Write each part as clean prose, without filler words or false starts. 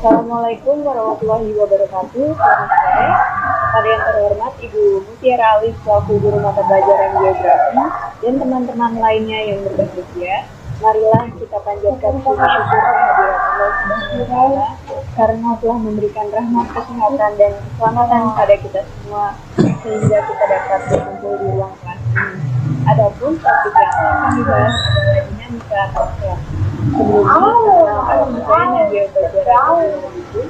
Assalamualaikum warahmatullahi wabarakatuh. Selamat sore. Pada yang terhormat Ibu Mutiara Alif selaku guru mata pelajaran geografi dan teman-teman lainnya yang berbahagia. Marilah kita panjatkan puji syukur kehadirat Allah Subhanahu wa Ta'ala karena telah memberikan rahmat, kesehatan dan keselamatan pada kita semua sehingga kita dapat berkumpul di ruang kelas ini. Adapun topik yang akan kami bahas adalah dinamika atmosfer. Sebelumnya, perkenalkan saya Nadia Bajara itu.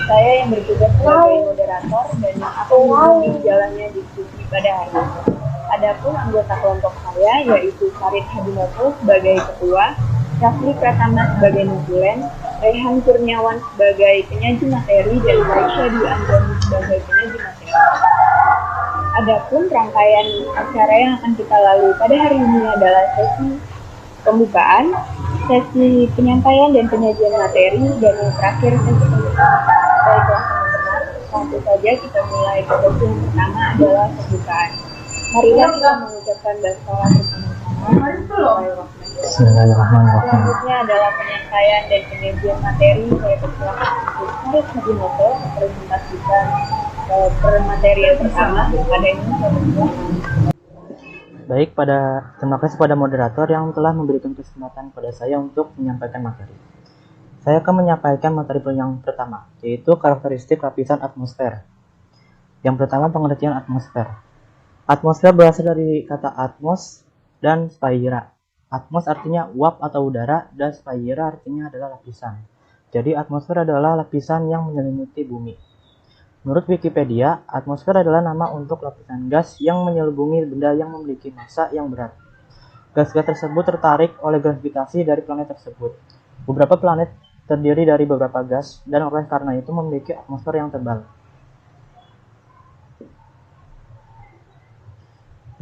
Saya yang bertugas sebagai moderator dan yang akan menjadi jalannya diskusi pada hari ini. Adapun anggota kelompok saya yaitu Farid Hadinoto sebagai ketua, Rafli Pratama sebagai nutulen, Rehan Kurniawan sebagai penyaji materi dan Aisyah Dwi Anjani sebagai penyaji materi. Adapun rangkaian acara yang akan kita lalui pada hari ini adalah sesi pembukaan, sesi penyampaian dan penyajian materi, dan yang terakhir sesi penutupan. Baiklah teman-teman, langsung saja kita mulai ke sesi yang pertama adalah pembukaan. Marilah kita mengucapkan basmalah bersama-sama. Bismillahirrahmanirrahim. Selanjutnya adalah penyampaian dan penyajian materi. Saya persilakan untuk Farid Hadinoto mempresentasikan materi yang pertama. Pada ini saya persilakan. Baik, terima kasih pada moderator yang telah memberikan kesempatan pada saya untuk menyampaikan materi. Saya akan menyampaikan materi yang pertama, yaitu karakteristik lapisan atmosfer. Yang pertama, pengertian atmosfer. Atmosfer berasal dari kata atmos dan spaira. Atmos artinya uap atau udara, dan spaira artinya adalah lapisan. Jadi atmosfer adalah lapisan yang menyelimuti bumi. Menurut Wikipedia, atmosfer adalah nama untuk lapisan gas yang menyelubungi benda yang memiliki massa yang berat. Gas-gas tersebut tertarik oleh gravitasi dari planet tersebut. Beberapa planet terdiri dari beberapa gas, dan oleh karena itu memiliki atmosfer yang tebal.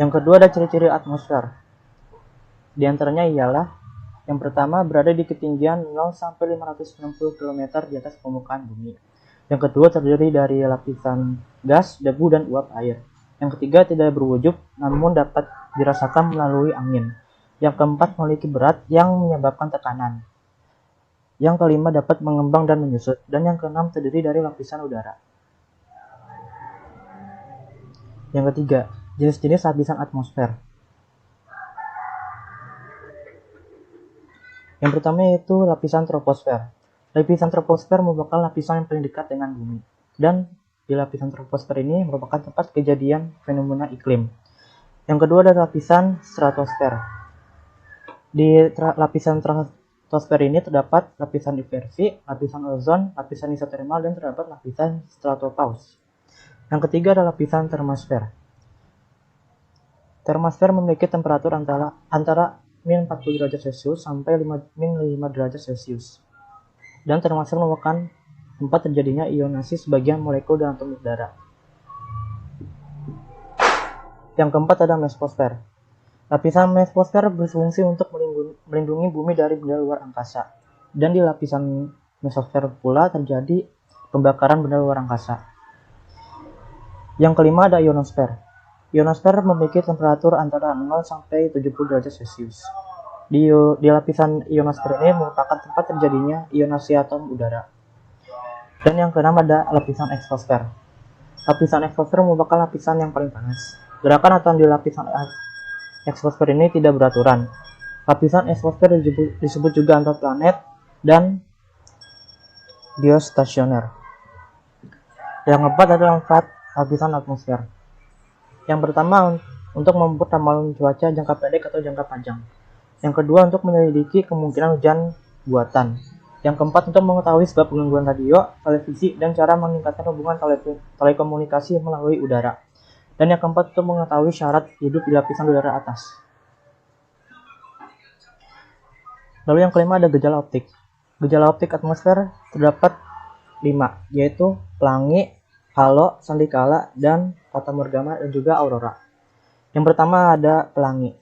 Yang kedua ada ciri-ciri atmosfer. Di antaranya ialah, yang pertama berada di ketinggian 0-560 km di atas permukaan bumi. Yang kedua terdiri dari lapisan gas, debu, dan uap air. Yang ketiga tidak berwujud namun dapat dirasakan melalui angin. Yang keempat memiliki berat yang menyebabkan tekanan. Yang kelima dapat mengembang dan menyusut. Dan yang keenam terdiri dari lapisan udara. Yang ketiga, jenis-jenis lapisan atmosfer. Yang pertama yaitu lapisan troposfer. Lapisan troposfer merupakan lapisan yang paling dekat dengan bumi. Dan di lapisan troposfer ini merupakan tempat kejadian fenomena iklim. Yang kedua ada lapisan stratosfer. Di lapisan stratosfer ini terdapat lapisan inversi, lapisan ozon, lapisan isotermal, dan terdapat lapisan stratopause. Yang ketiga ada lapisan termosfer. Termosfer memiliki temperatur antara min 40 derajat Celcius sampai min 5 derajat Celcius. Dan termasuk merupakan tempat terjadinya ionasi sebagian molekul dan atom udara. Yang keempat ada mesosfer. Lapisan mesosfer berfungsi untuk melindungi bumi dari benda luar angkasa. Dan di lapisan mesosfer pula terjadi pembakaran benda luar angkasa. Yang kelima ada ionosfer. Ionosfer memiliki temperatur antara 0 sampai 70 derajat Celcius. Di lapisan ionosfer ini merupakan tempat terjadinya ionasi atom udara. Dan yang keenam ada lapisan eksosfer. Lapisan eksosfer merupakan lapisan yang paling panas. Gerakan atom di lapisan eksosfer ini tidak beraturan. Lapisan eksosfer disebut juga antarplanet dan geostasioner. Yang keempat adalah lapisan atmosfer. Yang pertama untuk membuat ramalan cuaca jangka pendek atau jangka panjang. Yang kedua untuk menyelidiki kemungkinan hujan buatan. Yang keempat untuk mengetahui sebab gangguan radio, televisi, dan cara meningkatkan hubungan telekomunikasi melalui udara. Dan yang keempat untuk mengetahui syarat hidup di lapisan udara atas. Lalu yang kelima ada gejala optik. Gejala optik atmosfer terdapat 5, yaitu pelangi, halo, sandikala, dan fatamorgana, dan juga aurora. Yang pertama ada pelangi.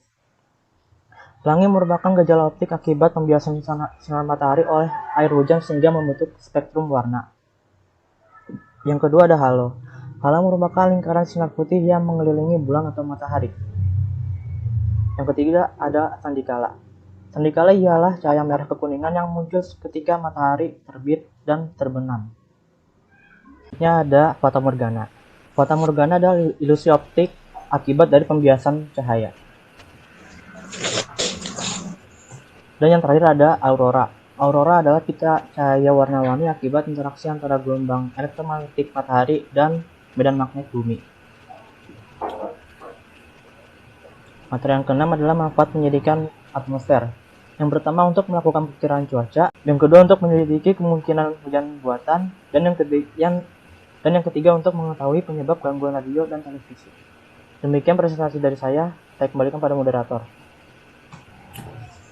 Pelangi merupakan gejala optik akibat pembiasan sinar matahari oleh air hujan sehingga membentuk spektrum warna. Yang kedua ada halo. Halo merupakan lingkaran sinar putih yang mengelilingi bulan atau matahari. Yang ketiga ada sandikala. Sandikala ialah cahaya merah kekuningan yang muncul ketika matahari terbit dan terbenam. Selanjutnya ada fata morgana. Fata morgana adalah ilusi optik akibat dari pembiasan cahaya. Dan yang terakhir ada aurora. Aurora adalah pita cahaya warna-warni akibat interaksi antara gelombang elektromagnetik matahari dan medan magnet bumi. Materi yang keenam adalah manfaat menyelidikan atmosfer. Yang pertama untuk melakukan perkiraan cuaca, yang kedua untuk menyelidiki kemungkinan hujan buatan, dan yang ketiga untuk mengetahui penyebab gangguan radio dan televisi. Demikian presentasi dari saya kembalikan pada moderator.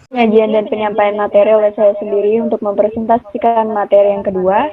Penyajian dan penyampaian materi oleh saya sendiri untuk mempresentasikan materi yang kedua,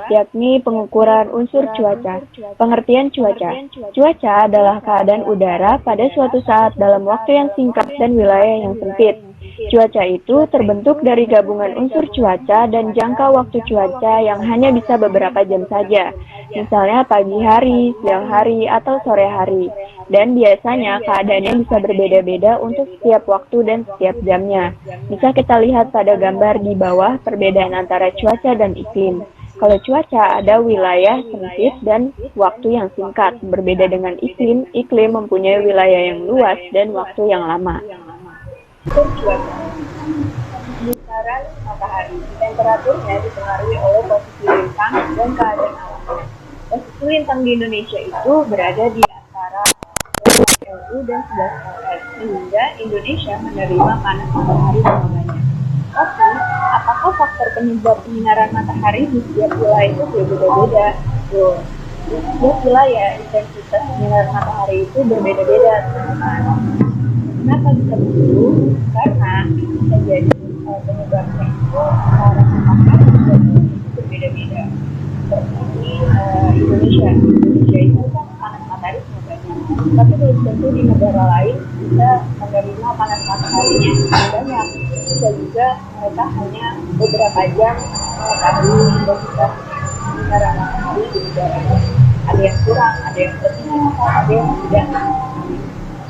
yakni pengukuran unsur cuaca. Pengertian cuaca. Cuaca adalah keadaan udara pada suatu saat dalam waktu yang singkat dan wilayah yang sempit. Cuaca itu terbentuk dari gabungan unsur cuaca dan jangka waktu cuaca yang hanya bisa beberapa jam saja, misalnya pagi hari, siang hari, atau sore hari. Dan biasanya keadaannya bisa berbeda-beda untuk setiap waktu dan setiap jamnya. Bisa kita lihat pada gambar di bawah perbedaan antara cuaca dan iklim. Kalau cuaca ada wilayah sempit dan waktu yang singkat. Berbeda dengan iklim, iklim mempunyai wilayah yang luas dan waktu yang lama. Cuaca. Pemutaran matahari. Temperaturnya dipengaruhi oleh posisi lintang dan keadaan alam. Posisi lintang di Indonesia itu berada di antara LU dan 11 LS, sehingga Indonesia menerima panas matahari yang banyak. Tapi, apakah faktor penyebab penyinaran matahari di setiap wilayah itu berbeda-beda? Di setiap wilayah, intensitas penyinaran matahari itu berbeda-beda, teman-teman. Kenapa bisa begitu? Karena bisa jadi penyebabnya itu matahari berbeda-beda. Seperti Indonesia itu kan panas matahari banyak, tapi belum tentu di negara lain bisa menerima panas mataharinya banyak. Bisa juga mereka hanya beberapa jam mengetahui intensitas sinar matahari di negara. Ada yang kurang, ada yang lebih, ada yang tidak.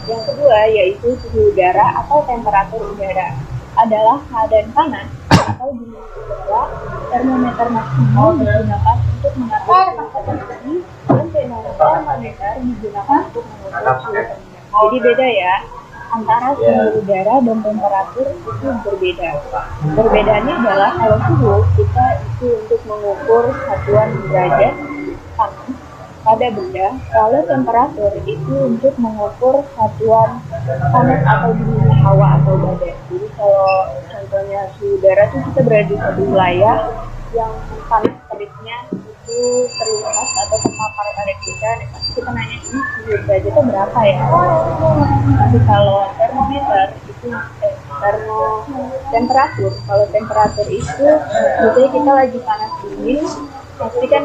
Yang kedua yaitu suhu udara atau temperatur udara adalah keadaan panas atau dingin udara. Termometer maksimal digunakan untuk mengatur suhu tertinggi dan termometer digunakan untuk mengukur suhu rendah. Jadi beda ya, antara suhu udara dan temperatur itu berbeda. Perbedaannya adalah kalau suhu kita itu untuk mengukur satuan derajat panas pada benda, kalau temperatur itu untuk mengukur satuan panas atau dinginnya hawa atau badan. Jadi kalau contohnya suhu udara itu kita berada di satu wilayah yang panas teriknya itu terlihat atau terpapar pada kita nanya ini suhu derajatnya berapa ya? Tapi kalau termometer itu temperatur, kalau temperatur itu biasanya kita lagi panas dingin, pasti kan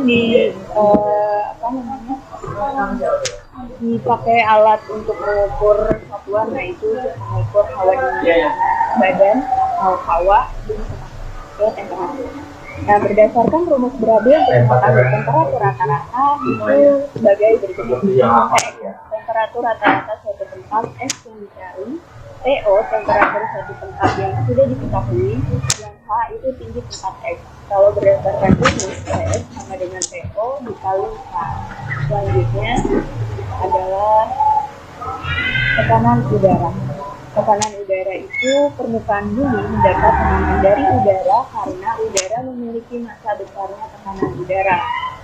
dipakai alat untuk mengukur satuan, nah itu untuk mengukur hawa dingin badan atau hawa ke temperatur. Nah, berdasarkan rumus Bradley untuk mengetahui temperatur rata-rata itu sebagai berikut. Temperatur rata-rata suatu tempat S yang dicari, TO temperatur suatu tempat yang sudah diketahui, dan H itu tinggi tempat X. Kalau berdasarkan rumus S sama dengan TO dikali H. Selanjutnya adalah tekanan udara. Tekanan udara itu permukaan bumi mendapat tekanan dari udara karena udara memiliki massa besarnya tekanan udara.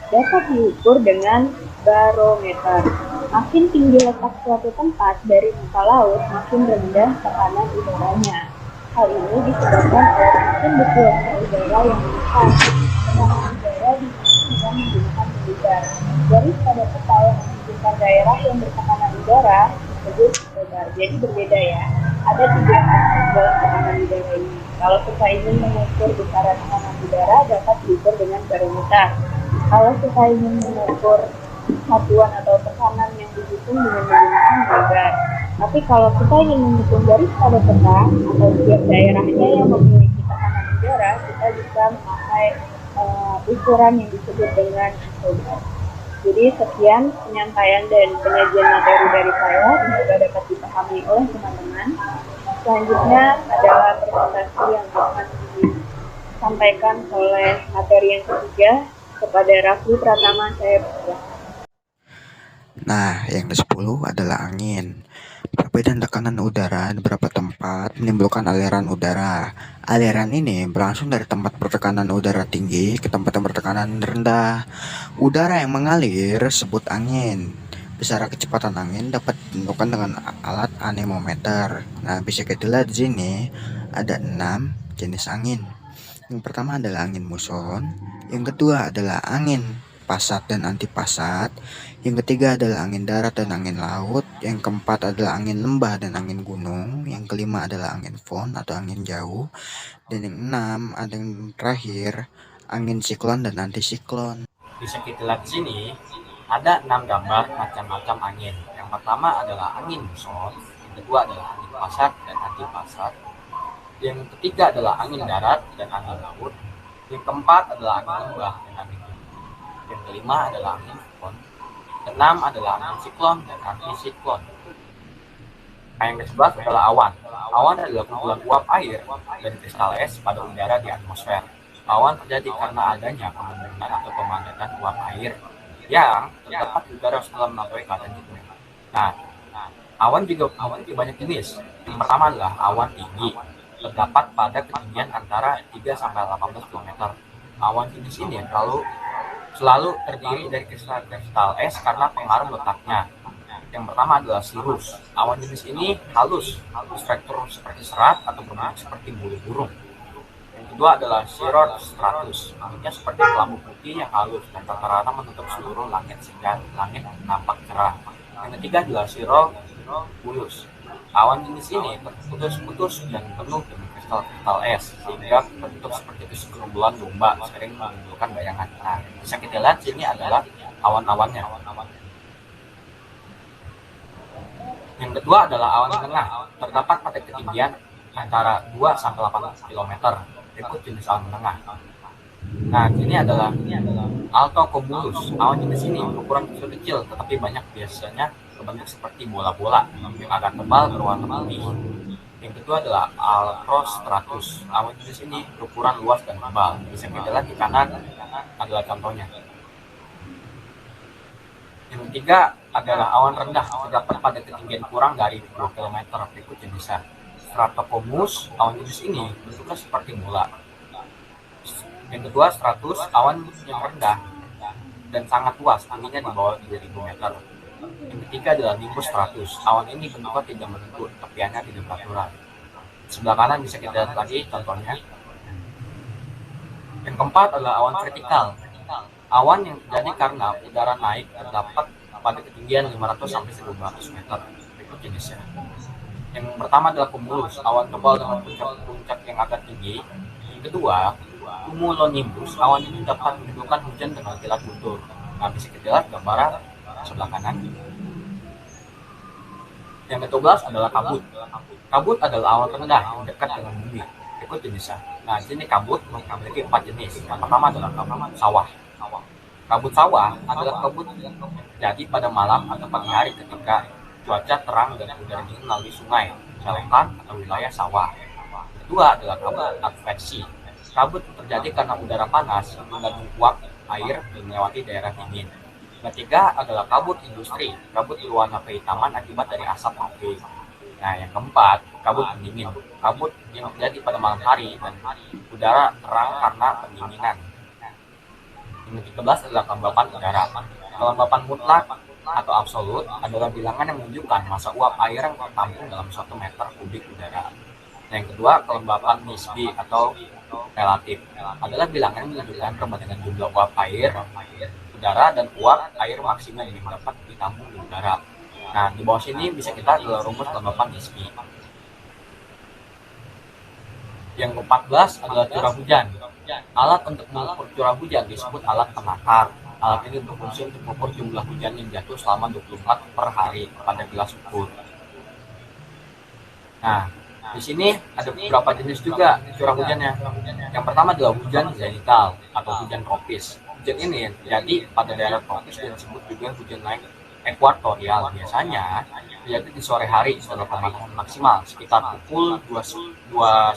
Dapat diukur dengan barometer. Makin tinggi letak suatu tempat dari muka laut, makin rendah tekanan udaranya. Hal ini disebabkan oleh makin berkurangnya udara yang menekan. Tekanan udara bisa menggunakan militer. Garis pada peta yang menunjukkan daerah yang bertekanan udara disebut global. Jadi berbeda ya. Ada 3 aspek dalam tekanan udara ini. Kalau kita ingin mengukur besaran tekanan udara, dapat diukur dengan barometer. Kalau kita ingin mengukur satuan atau tekanan yang dihitung dengan menggunakan radar. Tapi kalau kita ingin menghitung garis pada peta atau setiap daerahnya yang memiliki tekanan udara, kita bisa memakai ukuran yang disebut dengan isobar. Jadi sekian penyampaian dan penyajian materi dari saya, semoga dapat dipahami oleh teman-teman. Selanjutnya adalah presentasi yang akan disampaikan oleh materi yang ketiga kepada Rafli Pratama. Saya persilakan. Nah, yang ke-10 adalah angin. Perbedaan tekanan udara di beberapa tempat menimbulkan aliran udara. Aliran ini berlangsung dari tempat bertekanan udara tinggi ke tempat yang bertekanan rendah. Udara yang mengalir disebut angin. Besaran kecepatan angin dapat ditentukan dengan alat anemometer. Nah, bisa kita lihat di sini ada 6 jenis angin. Yang pertama adalah angin muson, yang kedua adalah angin pasat dan antipasat, yang ketiga adalah angin darat dan angin laut, yang keempat adalah angin lembah dan angin gunung, yang kelima adalah angin fon atau angin jauh, dan yang enam ada yang terakhir angin siklon dan antisiklon. Bisa kita lihat di sini ada 6 gambar macam-macam angin. Yang pertama adalah angin muson, yang kedua adalah angin pasat dan antipasat, yang ketiga adalah angin darat dan angin laut, yang keempat adalah angin lembah dan angin gunung, yang kelima adalah angin siklon, keenam adalah angin siklon dan antisiklon. Yang ke-11 adalah awan. Awan adalah kumpulan uap air dan kristal es pada udara di atmosfer. Awan terjadi karena adanya pembentukan atau pemadatan uap air yang terdapat di udara setelah melampaui keadaan itu. Nah, awan juga banyak jenis. Yang pertama adalah awan tinggi, terdapat pada ketinggian antara 3 sampai 18 km. Awan jenis ini selalu terdiri dari kristal es karena pengaruh letaknya. Yang pertama adalah cirrus. Awan jenis ini halus, struktur seperti serat atau berbentuk seperti bulu burung. Yang kedua adalah cirrostratus. Bentuknya seperti kelambu putih yang halus dan rata-rata menutup seluruh langit sehingga langit nampak cerah. Yang ketiga adalah cirrocumulus. Awan jenis ini terputus-putus dan penuh dengan kristal-kristal es sehingga bentuk seperti kesegerombolan domba, sering menimbulkan bayangan. Nah, bisa kita lihat sini adalah awan-awannya. Yang kedua adalah awan tengah, terdapat pada ketinggian antara 2 sampai 8 km. Berikut jenis awan tengah. Nah, ini adalah altocumulus. Awan jenis ini berukuran kecil tetapi banyak, biasanya berbentuk seperti bola-bola yang agak tebal berwarna putih. Yang kedua adalah alrostratus. Awan jenis ini berukuran luas dan tebal. Bisa kita lihat di kanan adalah contohnya. Yang ketiga adalah awan rendah, terdapat pada ketinggian kurang dari 2 km. Berikut jenisnya. Stratocumulus. Awan jenis ini bentuknya seperti bola. Yang kedua, stratus, awan yang rendah dan sangat luas, tingginya di bawah 2000 meter. Yang ketiga adalah nimbus stratus. Awan ini bentuknya tidak menentu, tepiannya tidak beraturan. Sebelah kanan bisa kita lihat lagi contohnya. Yang keempat adalah awan vertikal. Awan yang terjadi karena udara naik terdapat pada ketinggian 500 sampai 1200 meter. Berikut jenisnya. Yang pertama adalah cumulus, awan tebal dengan puncak yang agak tinggi. Yang kedua, cumulonimbus, awan ini dapat menimbulkan hujan dengan kilat guntur. Nah, bisa kita lihat gambar sebelah kanan. Yang ke-12 adalah kabut. Kabut adalah awan rendah yang dekat dengan bumi. Berikut jenisnya. Nah, di sini kabut memiliki 4 jenis. Yang pertama adalah kabut sawah. Kabut sawah adalah kabut yang terjadi pada malam atau pagi hari ketika cuaca terang dan udara dingin melalui sungai, selokan, atau wilayah sawah. Kedua adalah kabut adveksi. Kabut terjadi karena udara panas mengandung uap air dan melewati daerah dingin. Ketiga adalah kabut industri. Kabut berwarna kehitaman akibat dari asap pabrik. Nah, yang keempat, kabut pendingin. Kabut yang terjadi pada malam hari dan udara terang karena pendinginan. Yang ke-13 adalah kelembapan udara. Kelembapan mutlak atau absolut adalah bilangan yang menunjukkan massa uap air yang tertampung dalam 1 meter kubik udara. Yang kedua, kelembapan nisbi atau relatif adalah bilangan yang menunjukkan perbandingan jumlah uap air udara dan uap air maksimum yang dapat ditampung di udara. Nah, di bawah sini bisa kita adalah rumus kelembapan nisbi. Yang ke-14 adalah curah hujan. Alat untuk mengukur curah hujan disebut alat penakar. Alat ini berfungsi untuk mengukur jumlah hujan yang jatuh selama 24 per hari pada gelas ukur. Nah, di sini ada beberapa jenis juga curah hujannya. Yang pertama adalah hujan zenital atau hujan tropis. Hujan ini terjadi pada daerah tropis dan disebut juga hujan naik ekuatorial. Biasanya terjadi di sore hari setelah pemandangan maksimal sekitar pukul 2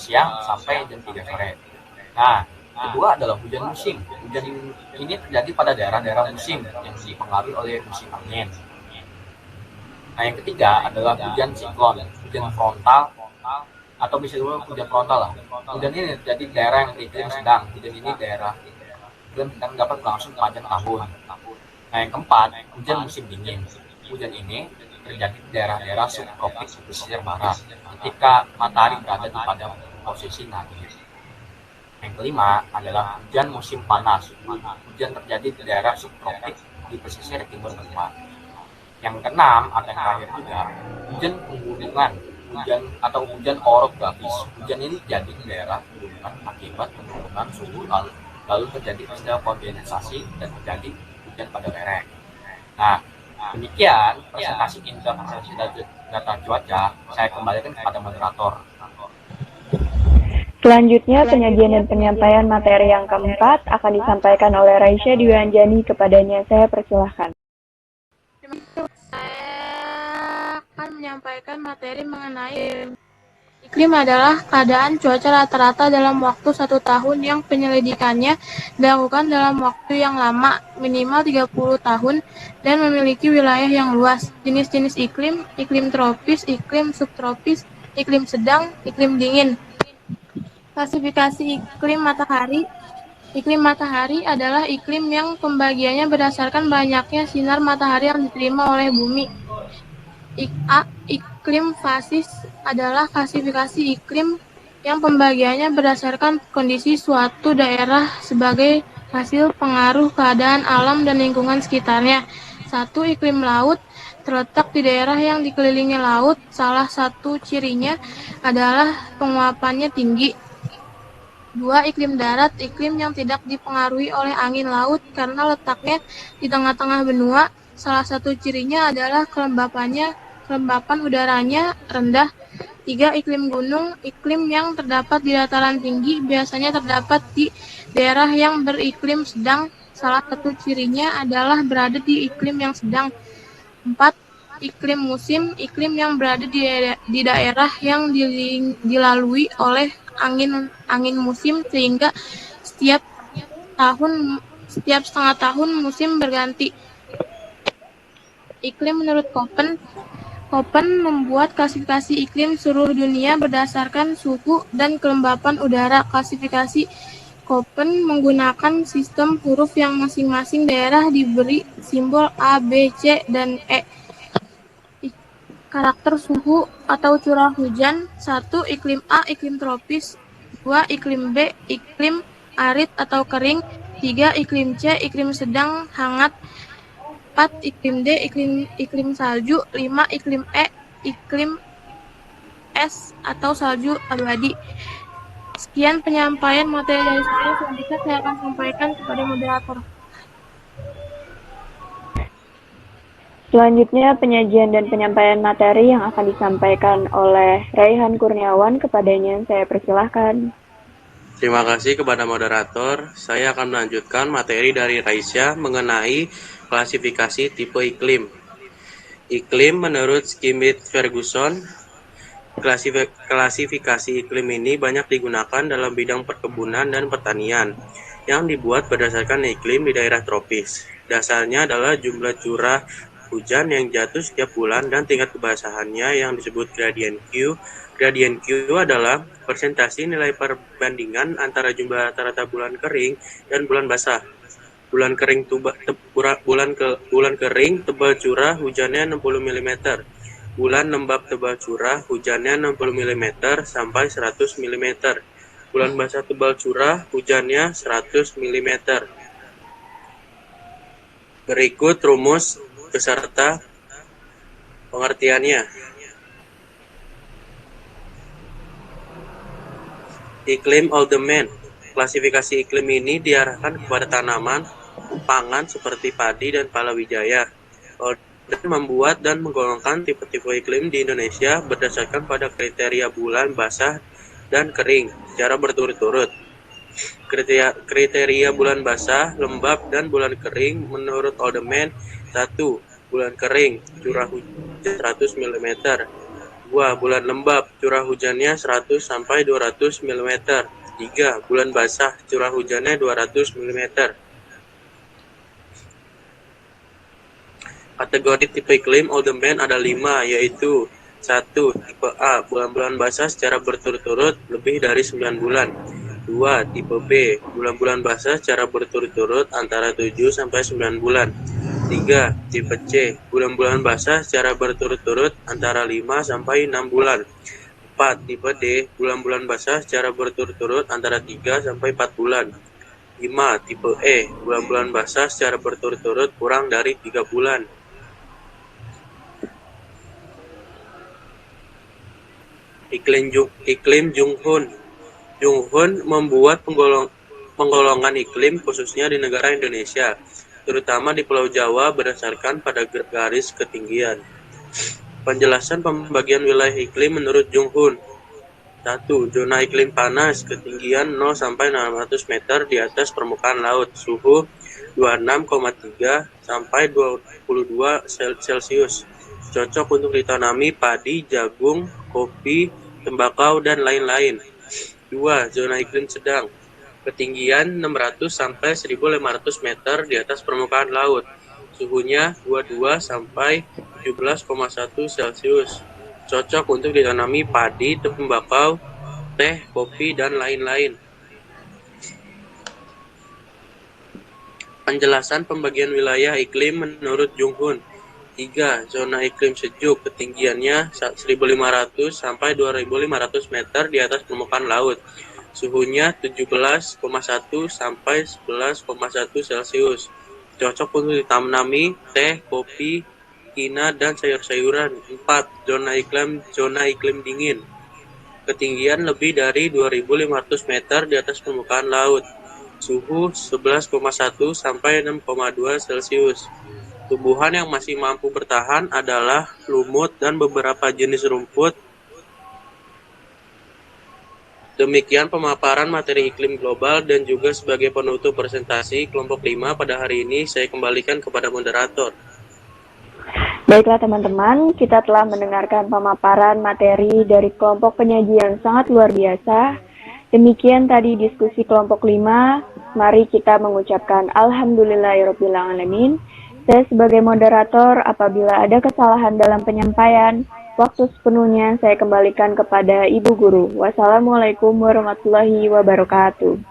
siang sampai jam 3 sore. Nah, kedua adalah hujan musim. Hujan ini terjadi pada daerah-daerah musim yang dipengaruhi oleh musim angin. Nah, yang ketiga adalah hujan siklon, hujan frontal atau bisa juga hujan frontal lah. Hujan ini terjadi di daerah yang iklim sedang. Hujan ini daerah iklim sedang dapat berlangsung panjang tahun. Nah, yang keempat, hujan musim dingin. Hujan ini terjadi di daerah-daerah subtropis di pesisir barat ketika matahari berada di pada posisi nadir. Yang kelima adalah hujan musim panas. Hujan terjadi di daerah subtropis di pesisir timur benua. Yang keenam atau yang terakhir juga, hujan pegunungan, hujan atau hujan orografis. Hujan ini terjadi di daerah pegunungan akibat penurunan suhu lalu terjadi peristiwa kondensasi dan terjadi hujan pada lereng. Nah, demikian presentasi interpretasi data cuaca. Saya kembalikan kepada moderator. Selanjutnya, penyajian dan penyampaian materi yang keempat akan disampaikan oleh Raisya Diwanjani. Kepadanya saya persilahkan. Saya akan menyampaikan materi mengenai iklim adalah keadaan cuaca rata-rata dalam waktu 1 tahun yang penyelidikannya dilakukan dalam waktu yang lama, minimal 30 tahun, dan memiliki wilayah yang luas. Jenis-jenis iklim, iklim tropis, iklim subtropis, iklim sedang, iklim dingin. Klasifikasi iklim matahari. Iklim matahari adalah iklim yang pembagiannya berdasarkan banyaknya sinar matahari yang diterima oleh bumi. Iklim fasis adalah klasifikasi iklim yang pembagiannya berdasarkan kondisi suatu daerah sebagai hasil pengaruh keadaan alam dan lingkungan sekitarnya. 1. Iklim laut terletak di daerah yang dikelilingi laut. Salah satu cirinya adalah penguapannya tinggi. 2. Iklim darat, iklim yang tidak dipengaruhi oleh angin laut karena letaknya di tengah-tengah benua. Salah satu cirinya adalah kelembapan udaranya rendah. 3. Iklim gunung, iklim yang terdapat di dataran tinggi, biasanya terdapat di daerah yang beriklim sedang. Salah satu cirinya adalah berada di iklim yang sedang. 4. Iklim musim, iklim yang berada di daerah yang dilalui oleh angin musim sehingga setiap setengah tahun musim berganti. Iklim menurut Koppen membuat klasifikasi iklim seluruh dunia berdasarkan suhu dan kelembapan udara. Klasifikasi Koppen menggunakan sistem huruf yang masing-masing daerah diberi simbol A, B, C, dan E. Karakter suhu atau curah hujan. 1. Iklim A, iklim tropis. 2. Iklim B, iklim arid atau kering. 3. Iklim C, iklim sedang hangat. 4. Iklim D, iklim salju. 5. Iklim E, iklim es atau salju abadi. Sekian penyampaian materi dari saya. Selanjutnya saya akan sampaikan kepada moderator. Selanjutnya, penyajian dan penyampaian materi yang akan disampaikan oleh Raihan Kurniawan. Kepadanya saya persilahkan. Terima kasih kepada moderator. Saya akan melanjutkan materi dari Raisya mengenai klasifikasi tipe iklim. Iklim menurut Schmidt-Ferguson, klasifikasi iklim ini banyak digunakan dalam bidang perkebunan dan pertanian yang dibuat berdasarkan iklim di daerah tropis. Dasarnya adalah jumlah curah hujan yang jatuh setiap bulan dan tingkat kebasahannya yang disebut gradient Q. Gradient Q adalah persentase nilai perbandingan antara jumlah rata-rata bulan kering dan bulan basah. Bulan kering tebal curah hujannya 60 mm. Bulan lembab tebal curah hujannya 60 mm sampai 100 mm. Bulan basah tebal curah hujannya 100 mm. Berikut rumus beserta pengertiannya. Iklim Alderman. Klasifikasi iklim ini diarahkan kepada tanaman pangan seperti padi dan palawija. Alderman membuat dan menggolongkan tipe-tipe iklim di Indonesia berdasarkan pada kriteria bulan basah dan kering secara berturut-turut. Kriteria bulan basah, lembab, dan bulan kering menurut Alderman. 1. Bulan kering, curah hujan 100 mm. 2. Bulan lembab, curah hujannya 100 sampai 200 mm. 3. Bulan basah, curah hujannya 200 mm. Kategori tipe iklim Oldman ada 5, yaitu 1. Tipe A, bulan-bulan basah secara berturut-turut lebih dari 9 bulan. 2. Tipe B, bulan-bulan basah secara berturut-turut antara 7 sampai 9 bulan. 3. Tipe C, bulan-bulan basah secara berturut-turut antara 5 sampai 6 bulan. 4. Tipe D, bulan-bulan basah secara berturut-turut antara 3 sampai 4 bulan. 5. Tipe E, bulan-bulan basah secara berturut-turut kurang dari 3 bulan. Iklim Junghun. Junghun membuat penggolongan iklim khususnya di negara Indonesia, terutama di Pulau Jawa berdasarkan pada garis ketinggian. Penjelasan pembagian wilayah iklim menurut Junghun. 1. Zona iklim panas, ketinggian 0 sampai 600 meter di atas permukaan laut, suhu 26,3 sampai 22 Celcius. Cocok untuk ditanami padi, jagung, kopi, tembakau, dan lain-lain. 2. Zona iklim sedang, ketinggian 600 sampai 1.500 meter di atas permukaan laut, suhunya 22 sampai 17,1 Celcius. Cocok untuk ditanami padi, tembakau, teh, kopi, dan lain-lain. Penjelasan pembagian wilayah iklim menurut Junghun. 3. Zona iklim sejuk, ketinggiannya 1.500 sampai 2.500 meter di atas permukaan laut, suhunya 17,1 sampai 11,1 Celcius. Cocok untuk ditanami teh, kopi, kina, dan sayur-sayuran. 4. Zona iklim dingin, ketinggian lebih dari 2.500 meter di atas permukaan laut, suhu 11,1 sampai 6,2 Celcius. Tumbuhan yang masih mampu bertahan adalah lumut dan beberapa jenis rumput. Demikian pemaparan materi iklim global dan juga sebagai penutup presentasi kelompok 5 pada hari ini, saya kembalikan kepada moderator. Baiklah teman-teman, kita telah mendengarkan pemaparan materi dari kelompok penyaji yang sangat luar biasa. Demikian tadi diskusi kelompok 5. Mari kita mengucapkan Alhamdulillahirrabbilalamin. Saya sebagai moderator, apabila ada kesalahan dalam penyampaian, waktu sepenuhnya saya kembalikan kepada Ibu Guru. Wassalamualaikum warahmatullahi wabarakatuh.